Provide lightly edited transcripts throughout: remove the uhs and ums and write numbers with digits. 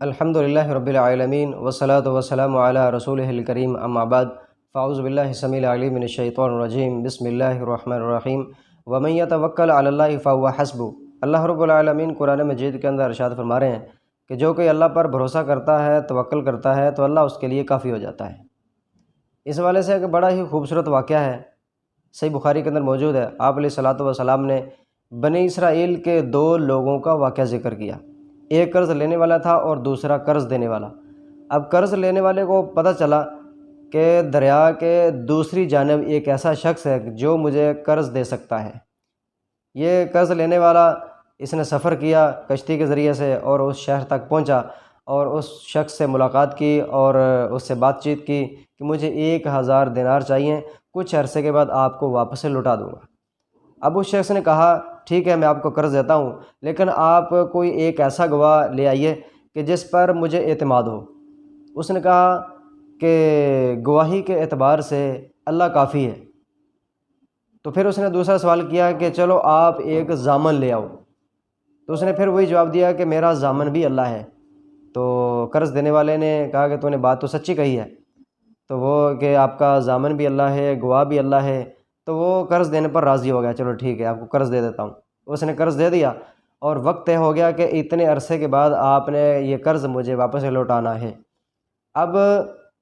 الحمدللہ رب العالمین والصلاة والسلام علی رسولہ الکریم اما بعد فاعوذ باللہ السمیع العلیم من الشیطان الرجیم بسم اللہ الرحمن الرحیم ومن یتوکل علی اللہ فہو حسبہ۔ اللہ رب العالمین قرآن مجید کے اندر ارشاد فرما رہے ہیں کہ جو کوئی اللہ پر بھروسہ کرتا ہے، توکل کرتا ہے تو اللہ اس کے لیے کافی ہو جاتا ہے۔ اس حوالے سے ایک بڑا ہی خوبصورت واقعہ ہے، صحیح بخاری کے اندر موجود ہے۔ آپ علیہ الصلاۃ والسلام نے بنی اسرائیل کے دو لوگوں کا واقعہ ذکر کیا، ایک قرض لینے والا تھا اور دوسرا قرض دینے والا۔ اب قرض لینے والے کو پتہ چلا کہ دریا کے دوسری جانب ایک ایسا شخص ہے جو مجھے قرض دے سکتا ہے۔ یہ قرض لینے والا اس نے سفر کیا کشتی کے ذریعے سے اور اس شہر تک پہنچا اور اس شخص سے ملاقات کی اور اس سے بات چیت کی کہ مجھے 1000 دینار چاہیے، کچھ عرصے کے بعد آپ کو واپس سے لوٹا دوں گا۔ اب اس شخص نے کہا ٹھیک ہے، میں آپ کو قرض دیتا ہوں، لیکن آپ کوئی ایک ایسا گواہ لے آئیے کہ جس پر مجھے اعتماد ہو۔ اس نے کہا کہ گواہی کے اعتبار سے اللہ کافی ہے۔ تو پھر اس نے دوسرا سوال کیا کہ چلو آپ ایک ضامن لے آؤ۔ تو اس نے پھر وہی جواب دیا کہ میرا ضامن بھی اللہ ہے۔ تو قرض دینے والے نے کہا کہ تو نے بات تو سچی کہی ہے، تو وہ کہ آپ کا ضامن بھی اللہ ہے، گواہ بھی اللہ ہے، تو وہ قرض دینے پر راضی ہو گیا، چلو ٹھیک ہے آپ کو قرض دے دیتا ہوں۔ اس نے قرض دے دیا اور وقت طے ہو گیا کہ اتنے عرصے کے بعد آپ نے یہ قرض مجھے واپس لوٹانا ہے۔ اب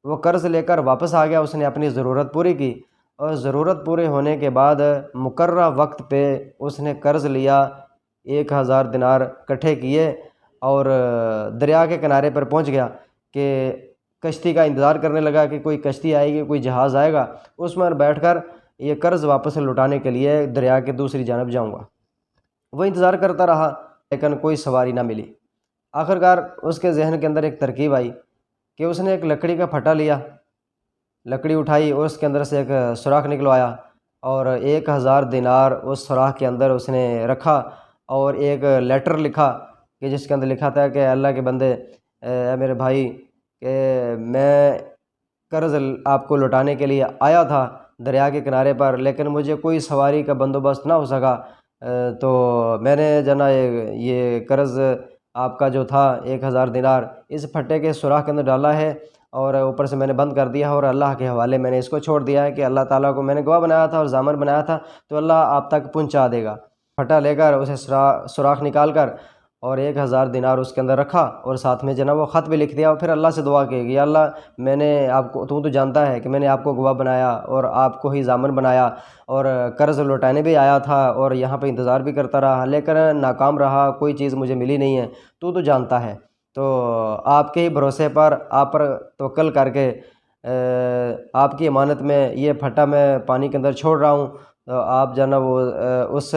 وہ قرض لے کر واپس آ گیا، اس نے اپنی ضرورت پوری کی اور ضرورت پورے ہونے کے بعد مقررہ وقت پہ اس نے قرض لیا، 1000 دینار اکٹھے کیے اور دریا کے کنارے پر پہنچ گیا کہ کشتی کا انتظار کرنے لگا کہ کوئی کشتی آئے گی، کوئی جہاز آئے گا، اس میں بیٹھ کر یہ قرض واپس لوٹانے کے لیے دریا کے دوسری جانب جاؤں گا۔ وہ انتظار کرتا رہا لیکن کوئی سواری نہ ملی۔ آخرکار اس کے ذہن کے اندر ایک ترکیب آئی کہ اس نے ایک لکڑی کا پھٹا لیا، لکڑی اٹھائی اور اس کے اندر سے ایک سوراخ نکلوایا اور 1000 دینار اس سوراخ کے اندر اس نے رکھا اور ایک لیٹر لکھا کہ جس کے اندر لکھا تھا کہ اللہ کے بندے، اے میرے بھائی، کہ میں قرض آپ کو لوٹانے کے لیے آیا تھا دریا کے کنارے پر، لیکن مجھے کوئی سواری کا بندوبست نہ ہو سکا، تو میں نے یہ قرض آپ کا جو تھا 1000 دینار اس پھٹے کے سوراخ کے اندر ڈالا ہے اور اوپر سے میں نے بند کر دیا اور اللہ کے حوالے میں نے اس کو چھوڑ دیا ہے کہ اللہ تعالیٰ کو میں نے گواہ بنایا تھا اور ضامن بنایا تھا، تو اللہ آپ تک پہنچا دے گا۔ پھٹا لے کر اسے سوراخ نکال کر اور 1000 دینار اس کے اندر رکھا اور ساتھ میں جناب وہ خط بھی لکھ دیا اور پھر اللہ سے دعا کی کہ یا اللہ، میں نے آپ کو، تو جانتا ہے کہ میں نے آپ کو گواہ بنایا اور آپ کو ہی ضامن بنایا اور قرض لوٹانے بھی آیا تھا اور یہاں پہ انتظار بھی کرتا رہا لیکن ناکام رہا، کوئی چیز مجھے ملی نہیں ہے، تو جانتا ہے، تو آپ کے ہی بھروسے پر، آپ پر توکل کر کے آپ کی امانت میں یہ پھٹا میں پانی کے اندر چھوڑ رہا ہوں، تو آپ جناب وہ اس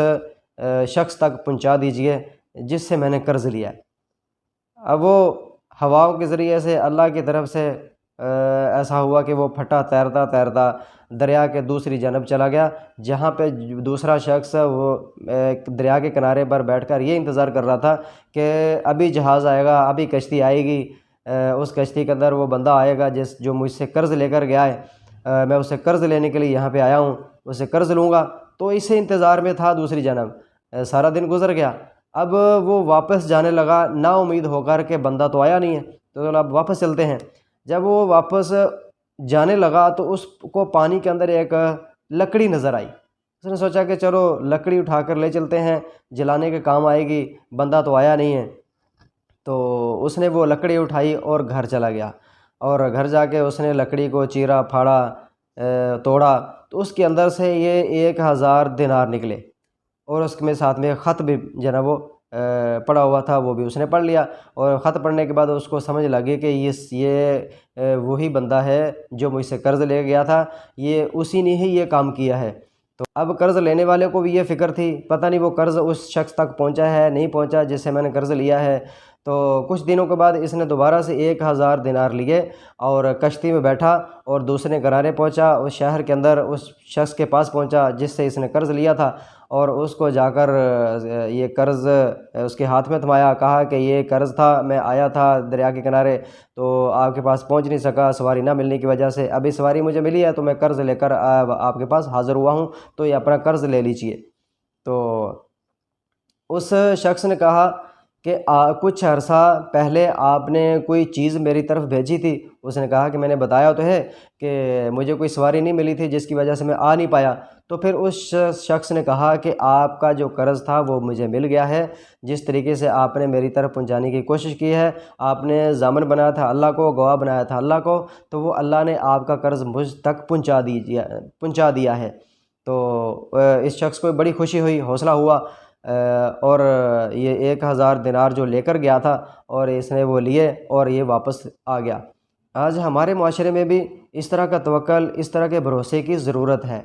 شخص تک پہنچا دیجئے جس سے میں نے قرض لیا ہے۔ اب وہ ہواؤں کے ذریعے سے اللہ کی طرف سے ایسا ہوا کہ وہ پھٹا تیرتا تیرتا دریا کے دوسری جانب چلا گیا، جہاں پہ دوسرا شخص وہ دریا کے کنارے پر بیٹھ کر یہ انتظار کر رہا تھا کہ ابھی جہاز آئے گا، ابھی کشتی آئے گی، اس کشتی کے اندر وہ بندہ آئے گا جو مجھ سے قرض لے کر گیا ہے، میں اسے قرض لینے کے لیے یہاں پہ آیا ہوں، اسے قرض لوں گا، تو اسی انتظار میں تھا دوسری جانب۔ سارا دن گزر گیا، اب وہ واپس جانے لگا نا امید ہو کر کہ بندہ تو آیا نہیں ہے، تو اب واپس چلتے ہیں۔ جب وہ واپس جانے لگا تو اس کو پانی کے اندر ایک لکڑی نظر آئی۔ اس نے سوچا کہ چلو لکڑی اٹھا کر لے چلتے ہیں، جلانے کے کام آئے گی، بندہ تو آیا نہیں ہے۔ تو اس نے وہ لکڑی اٹھائی اور گھر چلا گیا اور گھر جا کے اس نے لکڑی کو چیرا پھاڑا، توڑا، تو اس کے اندر سے یہ 1000 دینار نکلے اور اس میں ساتھ میں خط بھی جناب وہ پڑھا ہوا تھا، وہ بھی اس نے پڑھ لیا اور خط پڑھنے کے بعد اس کو سمجھ لگی کہ یہ وہی بندہ ہے جو مجھ سے قرض لے گیا تھا، یہ اسی نے ہی یہ کام کیا ہے۔ تو اب قرض لینے والے کو بھی یہ فکر تھی، پتہ نہیں وہ قرض اس شخص تک پہنچا ہے نہیں پہنچا جس سے میں نے قرض لیا ہے۔ تو کچھ دنوں کے بعد اس نے دوبارہ سے 1000 دینار لیے اور کشتی میں بیٹھا اور دوسرے کنارے پہنچا، اس شہر کے اندر اس شخص کے پاس پہنچا جس سے اس نے قرض لیا تھا اور اس کو جا کر یہ قرض اس کے ہاتھ میں تھمایا، کہا کہ یہ قرض تھا، میں آیا تھا دریا کے کنارے تو آپ کے پاس پہنچ نہیں سکا سواری نہ ملنے کی وجہ سے، ابھی سواری مجھے ملی ہے تو میں قرض لے کر آپ کے پاس حاضر ہوا ہوں، تو یہ اپنا قرض لے لیجئے۔ تو اس شخص نے کہا کہ کچھ عرصہ پہلے آپ نے کوئی چیز میری طرف بھیجی تھی۔ اس نے کہا کہ میں نے بتایا تو ہے کہ مجھے کوئی سواری نہیں ملی تھی جس کی وجہ سے میں آ نہیں پایا۔ تو پھر اس شخص نے کہا کہ آپ کا جو قرض تھا وہ مجھے مل گیا ہے، جس طریقے سے آپ نے میری طرف پہنچانے کی کوشش کی ہے، آپ نے ضامن بنایا تھا اللہ کو، گواہ بنایا تھا اللہ کو، تو وہ اللہ نے آپ کا قرض مجھ تک پہنچا دیا ہے۔ تو اس شخص کو بڑی خوشی ہوئی، حوصلہ ہوا، اور یہ 1000 دینار جو لے کر گیا تھا اور اس نے وہ لیے اور یہ واپس آ گیا۔ آج ہمارے معاشرے میں بھی اس طرح کا توکل، اس طرح کے بھروسے کی ضرورت ہے۔